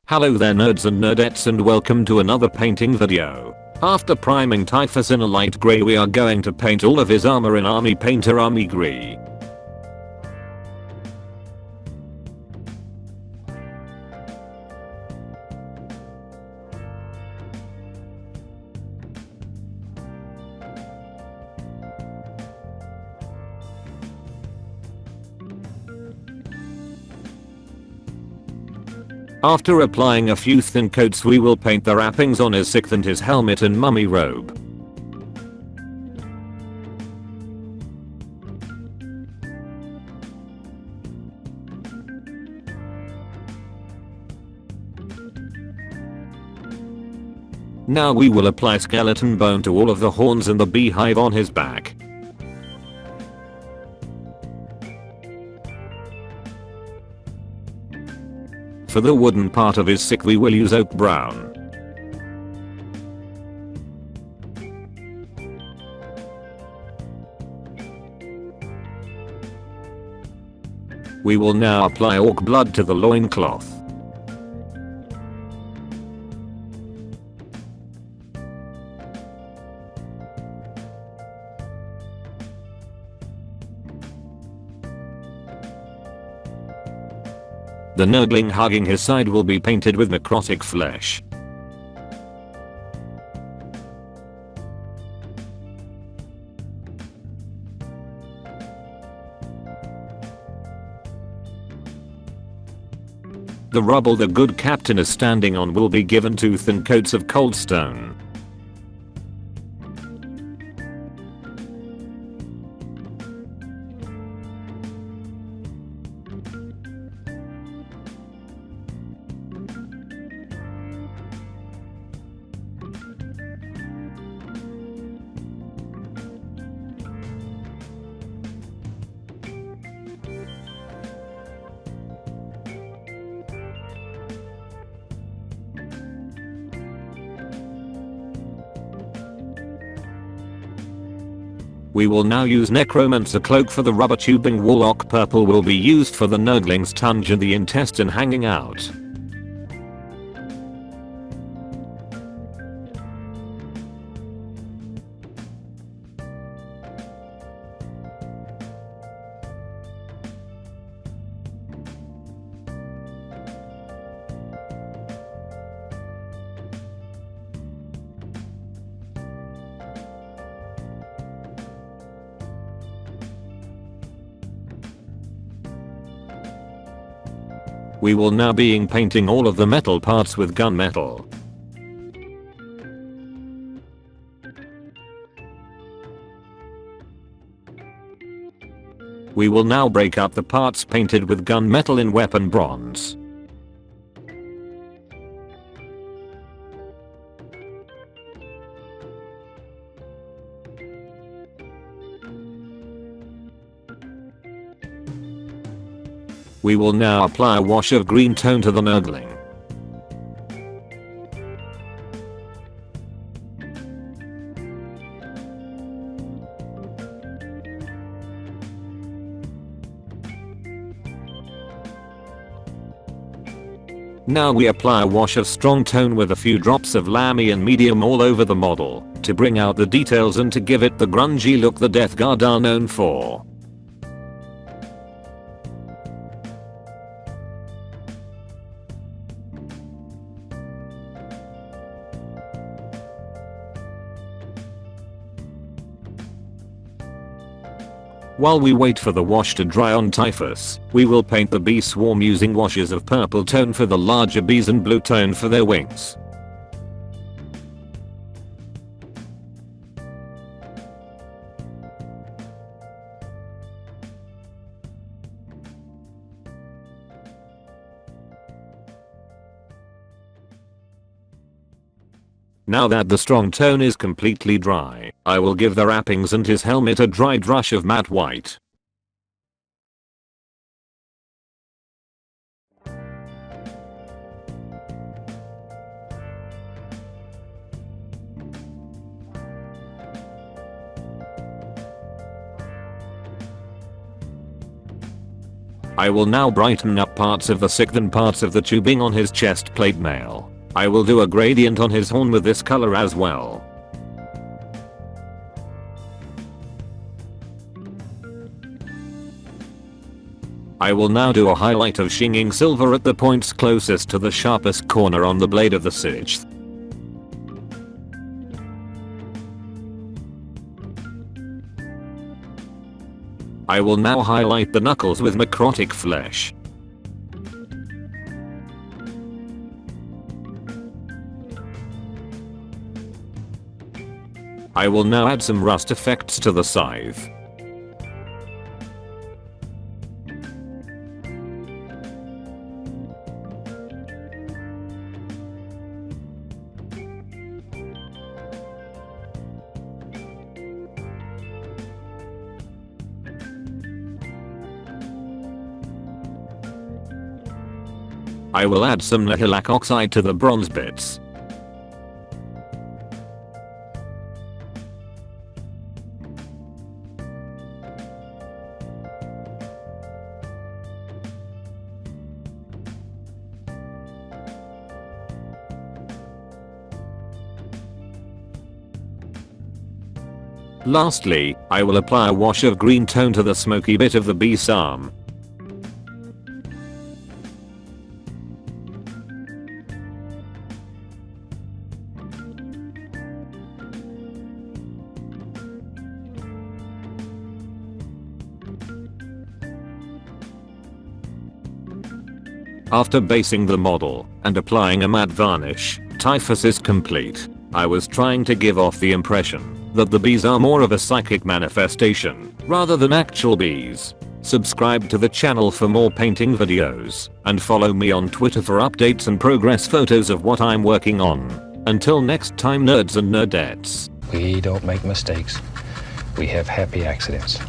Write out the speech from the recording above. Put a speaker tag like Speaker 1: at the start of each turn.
Speaker 1: Hello there nerds and nerdettes and welcome to another painting video. After priming Typhus in a light grey, we are going to paint all of his armor in Army Painter Army Grey. After applying a few thin coats, we will paint the wrappings on his sixth and his helmet and mummy robe. Now we will apply skeleton bone to all of the horns and the beehive on his back. For the wooden part of his sick we will use oak brown. We will now apply orc blood to the loincloth. The nurgling hugging his side will be painted with necrotic flesh. The rubble the good captain is standing on will be given 2 thin coats of cold stone. We will now use Necromancer Cloak for the rubber tubing. Warlock Purple will be used for the nurgling's tongue and the intestine hanging out. We will now be painting all of the metal parts with gunmetal. We will now break up the parts painted with gunmetal in weapon bronze. We will now apply a wash of green tone to the nurgling. Now we apply a wash of strong tone with a few drops of Lammy and medium all over the model, to bring out the details and to give it the grungy look the Death Guard are known for. While we wait for the wash to dry on Typhus, we will paint the bee swarm using washes of purple tone for the larger bees and blue tone for their wings. Now that the strong tone is completely dry, I will give the wrappings and his helmet a dry brush of matte white. I will now brighten up parts of the sick and parts of the tubing on his chest plate mail. I will do a gradient on his horn with this color as well. I will now do a highlight of shinging silver at the points closest to the sharpest corner on the blade of the scythe. I will now highlight the knuckles with necrotic flesh. I will now add some rust effects to the scythe. I will add some nihilak oxide to the bronze bits. Lastly, I will apply a wash of green tone to the smoky bit of the beast's arm. After basing the model and applying a matte varnish, Typhus is complete. I was trying to give off the impression that the bees are more of a psychic manifestation rather than actual bees. Subscribe to the channel for more painting videos and follow me on Twitter for updates and progress photos of what I'm working on. Until next time, nerds and nerdettes.
Speaker 2: We don't make mistakes. We have happy accidents.